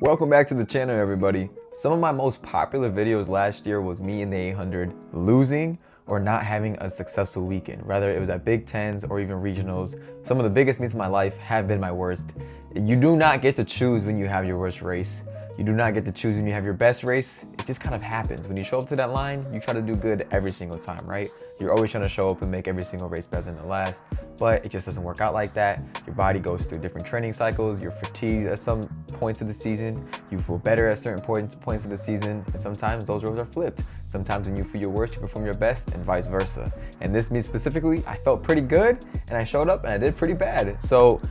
Welcome back to the channel, everybody. Some of my most popular videos last year was me in the 800 losing or not having a successful weekend. Whether it was at Big Tens or even regionals, some of the biggest meets of my life have been my worst. You do not get to choose when you have your worst race. You do not get to choose when you have your best race. It just kind of happens. When you show up to that line, you try to do good every single time, right? You're always trying to show up and make every single race better than the last, but it just doesn't work out like that. Your body goes through different training cycles. You're fatigued at some points of the season. You feel better at certain points of the season, and sometimes those roles are flipped. Sometimes when you feel your worst, you perform your best, and vice versa. And this meet specifically, I felt pretty good, and I showed up and I did pretty bad. So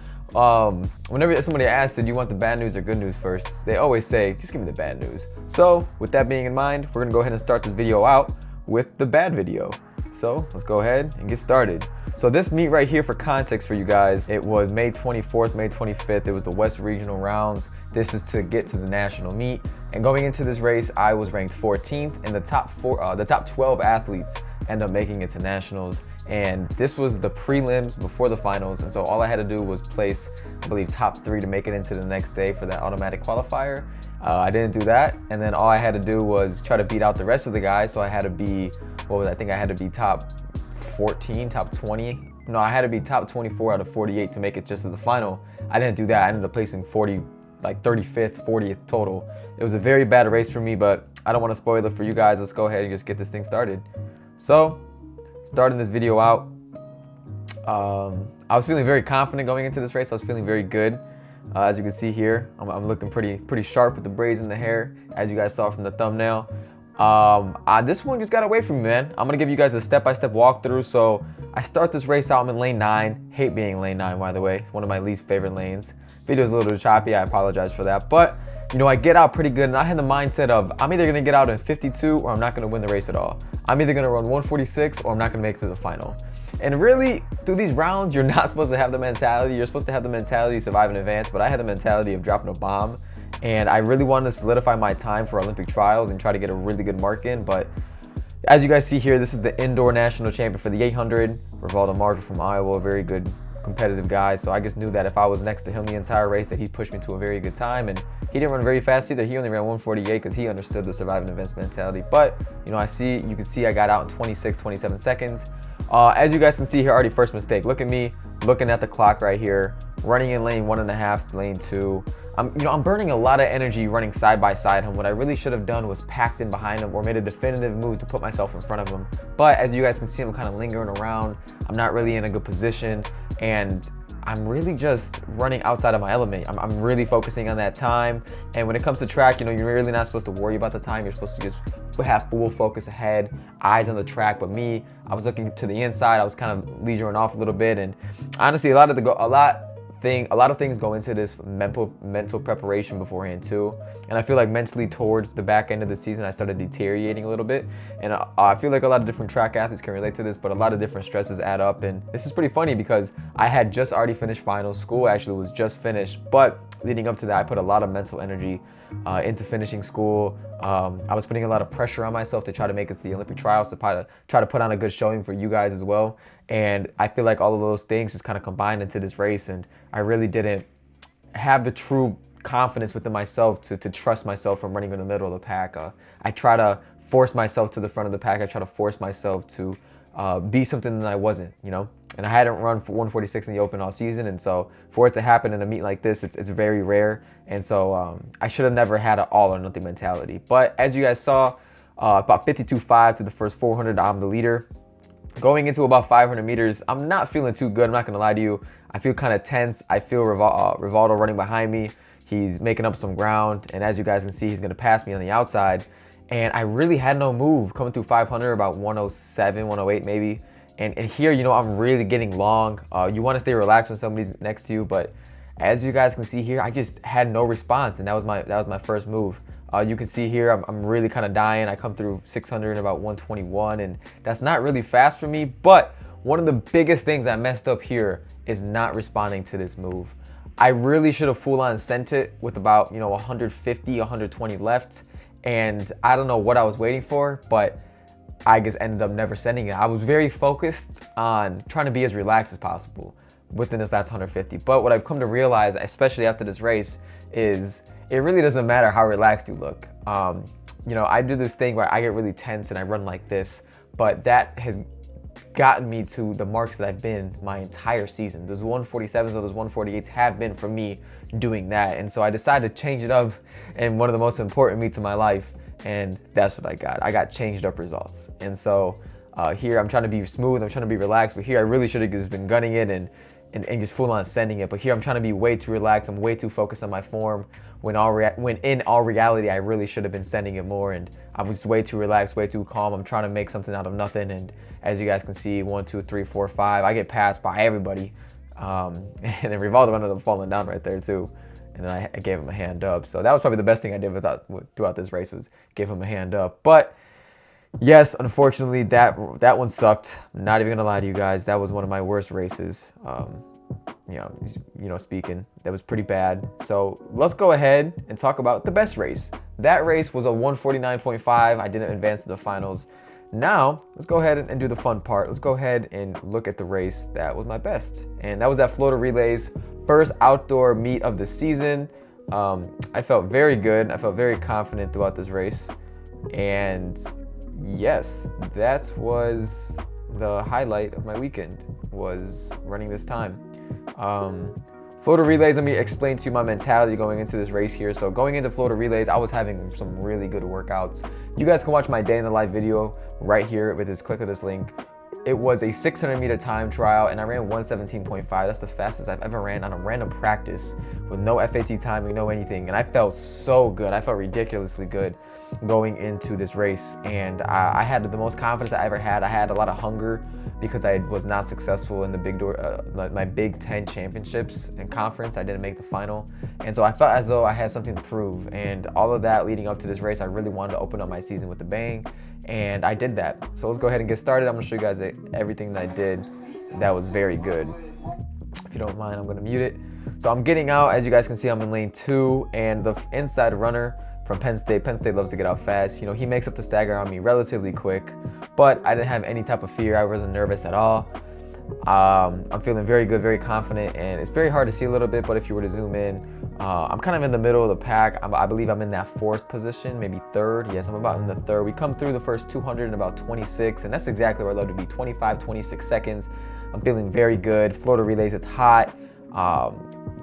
whenever somebody asks, do you want the bad news or good news first, they always say, just give me the bad news. So with that being in mind, we're gonna go ahead and start this video out with the bad video. So let's go ahead and get started. So this meet right here, for context for you guys, it was May 24th, May 25th. It was the West Regional Rounds. This is to get to the national meet. And going into this race, I was ranked 14th, and the top 12 athletes end up making it to nationals. And this was the prelims before the finals, and so all I had to do was place, I believe, top 3 to make it into the next day for that automatic qualifier. I didn't do that, and then all I had to do was try to beat out the rest of the guys. So I had to be, I think I had to be top 14, top 20. No, I had to be top 24 out of 48 to make it just to the final. I didn't do that. I ended up placing 35th, 40th total. It was a very bad race for me, but I don't want to spoil it for you guys. Let's go ahead and just get this thing started. So, starting this video out, I was feeling very confident going into this race. I was feeling very good. As you can see here, I'm looking pretty sharp with the braids in the hair, as you guys saw from the thumbnail. This one just got away from me, man. I'm gonna give you guys a step-by-step walkthrough. So I start this race out. I'm in lane 9. Hate being in lane 9, by the way. It's one of my least favorite lanes. Video's a little choppy. I apologize for that. But you know, I get out pretty good, and I had the mindset of I'm either gonna get out in 52 or I'm not gonna win the race at all. I'm either gonna run 146 or I'm not gonna make it to the final. And really, through these rounds, you're not supposed to have the mentality. You're supposed to have the mentality to survive in advance, but I had the mentality of dropping a bomb. And I really wanted to solidify my time for Olympic trials and try to get a really good mark in. But as you guys see here, this is the indoor national champion for the 800, Rivaldo Marshall from Iowa, a very good competitive guy. So I just knew that if I was next to him the entire race, that he'd push me to a very good time. And he didn't run very fast either. He only ran 148 because he understood the survive in advance mentality. But you know, you can see I got out in 27 seconds. As you guys can see here, already first mistake. Look at me looking at the clock right here, running in lane 1.5, lane 2. I'm burning a lot of energy running side by side him. What I really should have done was packed in behind him or made a definitive move to put myself in front of him. But as you guys can see, I'm kind of lingering around. I'm not really in a good position, and I'm really just running outside of my element. I'm really focusing on that time. And when it comes to track, you know, you're really not supposed to worry about the time. You're supposed to just have full focus ahead, eyes on the track. But me, I was looking to the inside. I was kind of leisuring off a little bit. And honestly, a lot of things go into this mental preparation beforehand too. And I feel like mentally towards the back end of the season, I started deteriorating a little bit. And I feel like a lot of different track athletes can relate to this, but a lot of different stresses add up. And this is pretty funny because I had just already finished finals. School actually was just finished, but leading up to that, I put a lot of mental energy into finishing school. I was putting a lot of pressure on myself to try to make it to the Olympic trials, to try to put on a good showing for you guys as well. And I feel like all of those things just kind of combined into this race, and I really didn't have the true confidence within myself to trust myself from running in the middle of the pack. I try to force myself to the front of the pack. I try to force myself to be something that I wasn't, you know? And I hadn't run for 146 in the open all season, and so for it to happen in a meet like this, it's very rare. And so I should have never had an all or nothing mentality. But as you guys saw, about 52.5 to the first 400, I'm the leader. Going into about 500 meters, I'm not feeling too good. I'm not gonna lie to you. I feel kind of tense. I feel Rivaldo running behind me. He's making up some ground, and as you guys can see, he's gonna pass me on the outside. And I really had no move coming through 500, about 107, 108 maybe. And here, you know, I'm really getting long. You want to stay relaxed when somebody's next to you, but as you guys can see here, I just had no response, and that was my first move. You can see here, I'm really kind of dying. I come through 600 in about 121, and that's not really fast for me. But one of the biggest things I messed up here is not responding to this move. I really should have full on sent it with about, you know, 150, 120 left. And I don't know what I was waiting for, but I just ended up never sending it. I was very focused on trying to be as relaxed as possible within this last 150. But what I've come to realize, especially after this race, is it really doesn't matter how relaxed you look. You know, I do this thing where I get really tense and I run like this, but that has gotten me to the marks that I've been my entire season. Those 147s or those 148s have been for me doing that. And so I decided to change it up in one of the most important meets of my life. And that's what I got. I got changed up results. And so here I'm trying to be smooth, I'm trying to be relaxed, but here I really should have just been gunning it and just full on sending it. But here I'm trying to be way too relaxed. I'm way too focused on my form when in all reality, I really should have been sending it more. And I was way too relaxed, way too calm. I'm trying to make something out of nothing. And as you guys can see, 1, 2, 3, 4, 5, I get passed by everybody. And then Rivaldo ended up falling down right there too. And then I gave him a hand up. So that was probably the best thing I did throughout this race, was give him a hand up. But yes, unfortunately, that one sucked. I'm not even gonna lie to you guys. That was one of my worst races. You know, speaking, that was pretty bad. So let's go ahead and talk about the best race. That race was a 149.5. I didn't advance to the finals. Now, let's go ahead and do the fun part. Let's go ahead and look at the race that was my best. And that was that Florida Relays first outdoor meet of the season. I felt very good. I felt very confident throughout this race. And yes, that was the highlight of my weekend, was running this time. Florida Relays, let me explain to you my mentality going into this race here. So going into Florida Relays, I was having some really good workouts. You guys can watch my day in the life video right here with this, click of this link. It was a 600-meter time trial, and I ran 117.5. That's the fastest I've ever ran on a random practice with no FAT timing, no anything. And I felt so good. I felt ridiculously good going into this race. And I had the most confidence I ever had. I had a lot of hunger because I was not successful in the my Big Ten championships and conference. I didn't make the final. And so I felt as though I had something to prove. And all of that leading up to this race, I really wanted to open up my season with a bang. And I did that. So let's go ahead and get started. I'm gonna show you guys everything that I did that was very good. If you don't mind, I'm gonna mute it. So I'm getting out. As you guys can see, I'm in lane 2, and the inside runner from Penn State loves to get out fast. You know, he makes up the stagger on me relatively quick, but I didn't have any type of fear. I wasn't nervous at all. I'm feeling very good, very confident, and it's very hard to see a little bit, but if you were to zoom in, I'm kind of in the middle of the pack. I believe I'm in that 4th position, maybe 3rd. Yes, I'm about in the 3rd. We come through the first 200 in about 26, and that's exactly where I love to be, 25, 26 seconds. I'm feeling very good. Florida Relays, it's hot.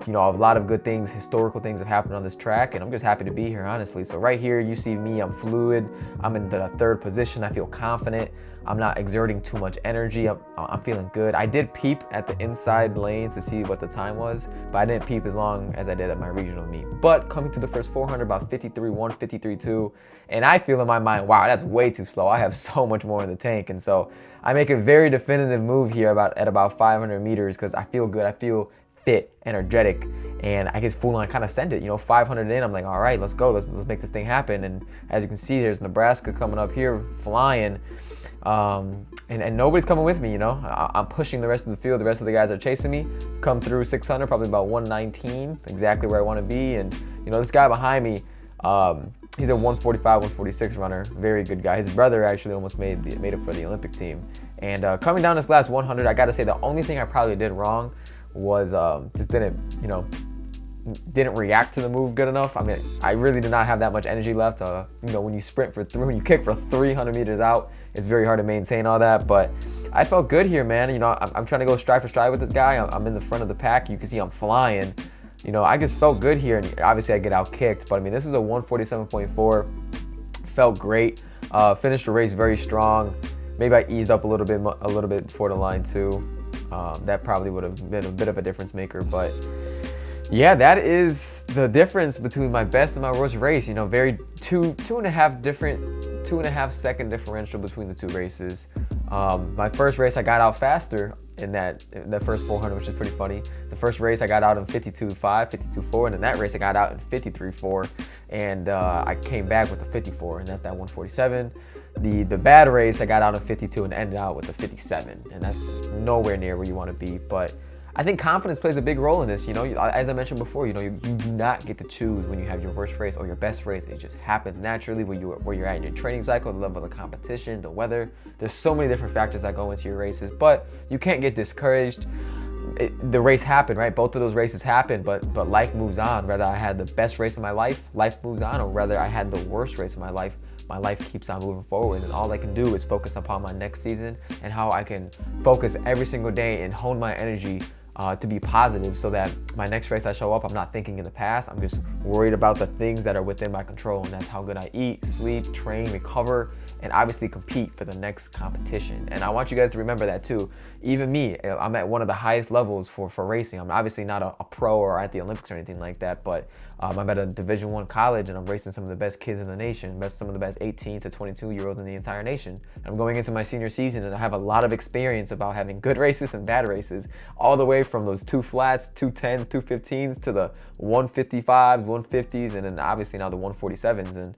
You know, a lot of good things, historical things have happened on this track, and I'm just happy to be here, honestly. So right here, you see me, I'm fluid. I'm in the 3rd position. I feel confident. I'm not exerting too much energy. I'm feeling good. I did peep at the inside lanes to see what the time was, but I didn't peep as long as I did at my regional meet. But coming through the first 400, about 53.1, 53.2, and I feel in my mind, wow, that's way too slow. I have so much more in the tank. And so I make a very definitive move here at about 500 meters because I feel good. I feel fit, energetic, and I just full on kind of send it. You know, 500 in, I'm like, all right, let's go. Let's make this thing happen. And as you can see, there's Nebraska coming up here, flying. And nobody's coming with me, you know. I'm pushing the rest of the field. The rest of the guys are chasing me. Come through 600, probably about 119, exactly where I want to be. And, you know, this guy behind me, he's a 145, 146 runner. Very good guy. His brother actually almost made it for the Olympic team. And coming down this last 100, I got to say the only thing I probably did wrong was just didn't react to the move good enough. I mean, I really did not have that much energy left. You know, when you kick for 300 meters out, it's very hard to maintain all that. But I felt good here, man. You know, I'm trying to go stride for stride with this guy. I'm in the front of the pack. You can see I'm flying. You know, I just felt good here, and obviously I get out kicked. But I mean, this is a 147.4. Felt great. Finished the race very strong. Maybe I eased up a little bit before the line too. That probably would have been a bit of a difference maker, but yeah, that is the difference between my best and my worst race. You know, very two and a half second differential between the two races. My first race, I got out faster in that first 400, which is pretty funny. The first race, I got out in 52.5, 52.4, and in that race, I got out in 53.4, and I came back with a 54, and that's that 147. The bad race, I got out in 52 and ended out with a 57, and that's nowhere near where you want to be. But I think confidence plays a big role in this. You know, as I mentioned before, you know, you do not get to choose when you have your worst race or your best race. It just happens naturally where you're at in your training cycle, the level of the competition, the weather. There's so many different factors that go into your races, but you can't get discouraged. the race happened, right? Both of those races happened, but life moves on. Whether I had the best race of my life moves on, or whether I had the worst race of my life keeps on moving forward. And all I can do is focus upon my next season and how I can focus every single day and hone my energy to be positive, so that my next race I show up, I'm not thinking in the past. I'm just worried about the things that are within my control, and that's how good I eat, sleep, train, recover, and obviously compete for the next competition. And I want you guys to remember that too. Even me, I'm at one of the highest levels for racing. I'm obviously not a pro or at the Olympics or anything like that, but I'm at a Division I college, and I'm racing some of the best kids in the nation, some of the best 18 to 22-year-olds in the entire nation. And I'm going into my senior season, and I have a lot of experience about having good races and bad races, all the way from those 2 flats, 2 10s, 2 15s to the 155s, 150s, and then obviously now the 147s. And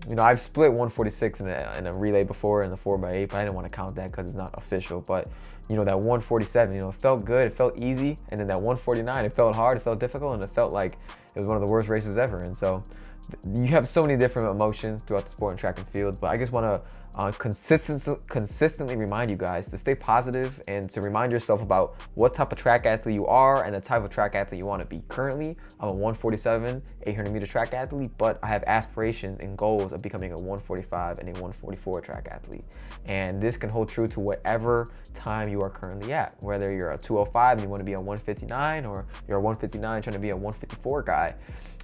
you know, I've split 146 in a relay before in the 4x8, but I didn't want to count that because it's not official. But you know, that 147, you know, it felt good, it felt easy. And then that 149, it felt hard, it felt difficult, and it felt like it was one of the worst races ever. And so you have so many different emotions throughout the sport and track and field, but I just want to consistently remind you guys to stay positive and to remind yourself about what type of track athlete you are and the type of track athlete you want to be. Currently, I'm a 147, 800 meter track athlete, but I have aspirations and goals of becoming a 145 and a 144 track athlete. And this can hold true to whatever time you are currently at, whether you're a 205 and you want to be a 159, or you're a 159 trying to be a 154 guy.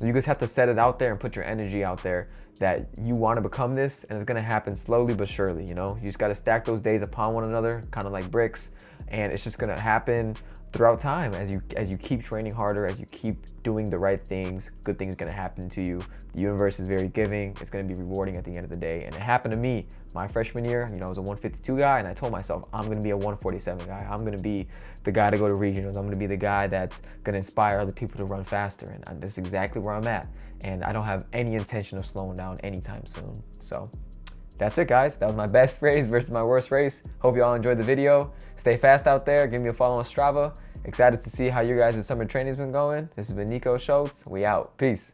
You just have to set it out there and put your energy out there that you want to become this, and it's going to happen slowly but surely. You know, you just got to stack those days upon one another, kind of like bricks, and it's just going to happen throughout time. As you keep training harder, as you keep doing the right things, good things are going to happen to you. The universe is very giving. It's going to be rewarding at the end of the day. And it happened to me my freshman year. You know, I was a 152 guy, and I told myself, I'm going to be a 147 guy. I'm going to be the guy to go to regionals. I'm going to be the guy that's going to inspire other people to run faster. And that's exactly where I'm at. And I don't have any intention of slowing down anytime soon. So that's it, guys. That was my best race versus my worst race. Hope you all enjoyed the video. Stay fast out there. Give me a follow on Strava. Excited to see how you guys' summer training's been going. This has been Nico Schultz. We out. Peace.